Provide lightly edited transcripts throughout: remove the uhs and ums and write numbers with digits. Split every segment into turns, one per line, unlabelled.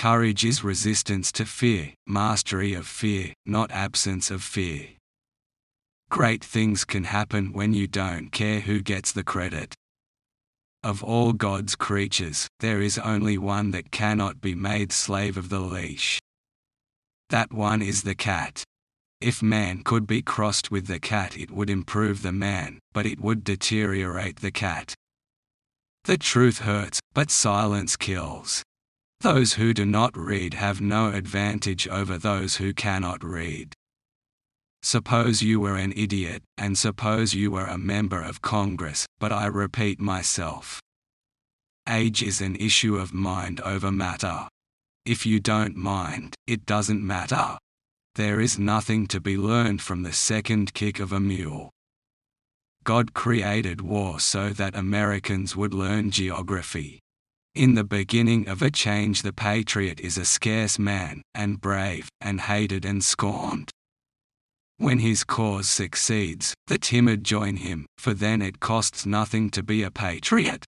Courage is resistance to fear, mastery of fear, not absence of fear. Great things can happen when you don't care who gets the credit. Of all God's creatures, there is only one that cannot be made slave of the leash. That one is the cat. If man could be crossed with the cat, it would improve the man, but it would deteriorate the cat. The truth hurts, but silence kills. Those who do not read have no advantage over those who cannot read. Suppose you were an idiot, and suppose you were a member of Congress, but I repeat myself. Age is an issue of mind over matter. If you don't mind, it doesn't matter. There is nothing to be learned from the second kick of a mule. God created war so that Americans would learn geography. In the beginning of a change, the patriot is a scarce man, and brave, and hated and scorned. When his cause succeeds, the timid join him, for then it costs nothing to be a patriot.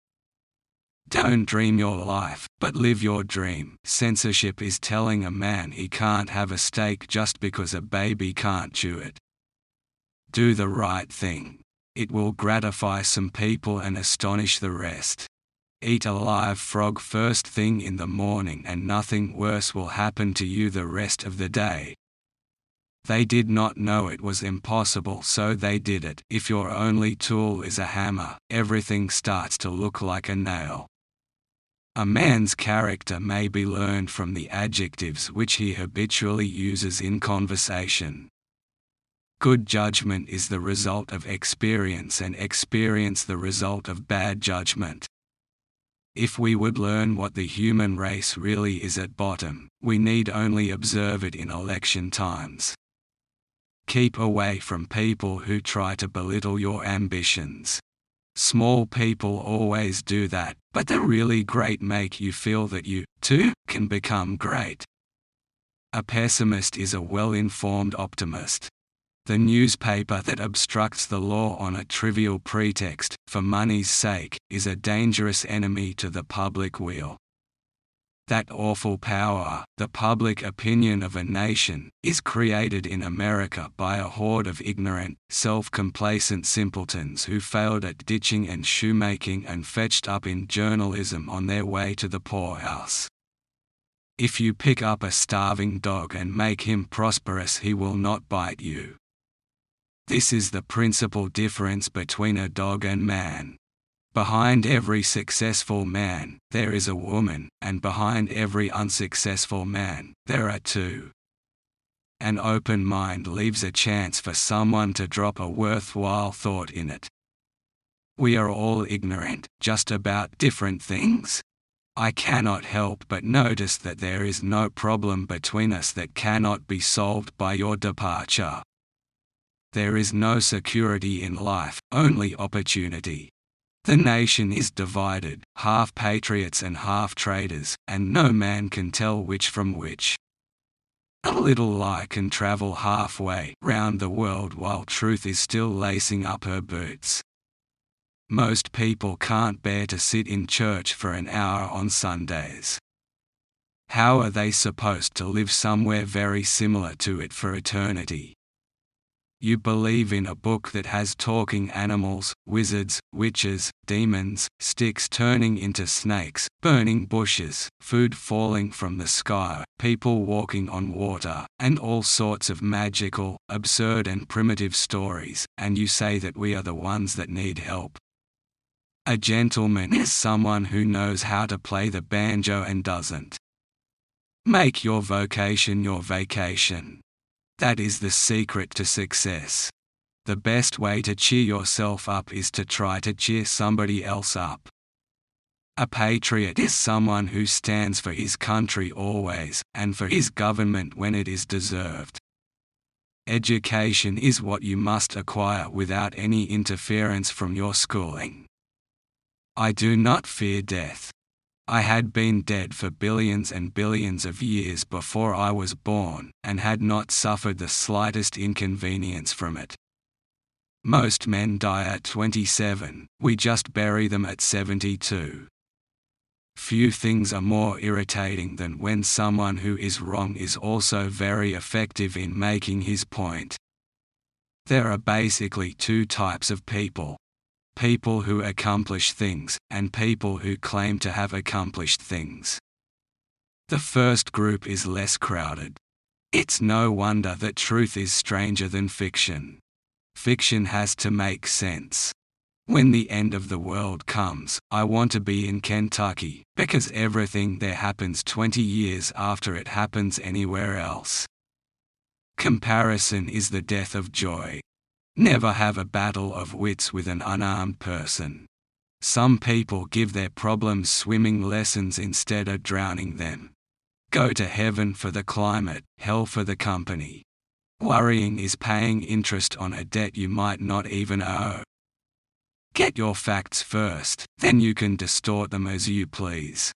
Don't dream your life, but live your dream. Censorship is telling a man he can't have a steak just because a baby can't chew it. Do the right thing. It will gratify some people and astonish the rest. Eat a live frog first thing in the morning and nothing worse will happen to you the rest of the day. They did not know it was impossible, so they did it. If your only tool is a hammer, everything starts to look like a nail. A man's character may be learned from the adjectives which he habitually uses in conversation. Good judgment is the result of experience, and experience the result of bad judgment. If we would learn what the human race really is at bottom, we need only observe it in election times. Keep away from people who try to belittle your ambitions. Small people always do that, but the really great make you feel that you, too, can become great. A pessimist is a well-informed optimist. The newspaper that obstructs the law on a trivial pretext, for money's sake, is a dangerous enemy to the public weal. That awful power, the public opinion of a nation, is created in America by a horde of ignorant, self-complacent simpletons who failed at ditching and shoemaking and fetched up in journalism on their way to the poorhouse. If you pick up a starving dog and make him prosperous, he will not bite you. This is the principal difference between a dog and man. Behind every successful man, there is a woman, and behind every unsuccessful man, there are two. An open mind leaves a chance for someone to drop a worthwhile thought in it. We are all ignorant, just about different things. I cannot help but notice that there is no problem between us that cannot be solved by your departure. There is no security in life, only opportunity. The nation is divided, half patriots and half traitors, and no man can tell which from which. A little lie can travel halfway round the world while truth is still lacing up her boots. Most people can't bear to sit in church for an hour on Sundays. How are they supposed to live somewhere very similar to it for eternity? You believe in a book that has talking animals, wizards, witches, demons, sticks turning into snakes, burning bushes, food falling from the sky, people walking on water, and all sorts of magical, absurd and primitive stories, and you say that we are the ones that need help. A gentleman is someone who knows how to play the banjo and doesn't. Make your vocation your vacation. That is the secret to success. The best way to cheer yourself up is to try to cheer somebody else up. A patriot is someone who stands for his country always, and for his government when it is deserved. Education is what you must acquire without any interference from your schooling. I do not fear death. I had been dead for billions and billions of years before I was born, and had not suffered the slightest inconvenience from it. Most men die at 27, we just bury them at 72. Few things are more irritating than when someone who is wrong is also very effective in making his point. There are basically two types of people: people who accomplish things, and people who claim to have accomplished things. The first group is less crowded. It's no wonder that truth is stranger than fiction. Fiction has to make sense. When the end of the world comes, I want to be in Kentucky, because everything there happens 20 years after it happens anywhere else. Comparison is the death of joy. Never have a battle of wits with an unarmed person. Some people give their problems swimming lessons instead of drowning them. Go to heaven for the climate, hell for the company. Worrying is paying interest on a debt you might not even owe. Get your facts first, then you can distort them as you please.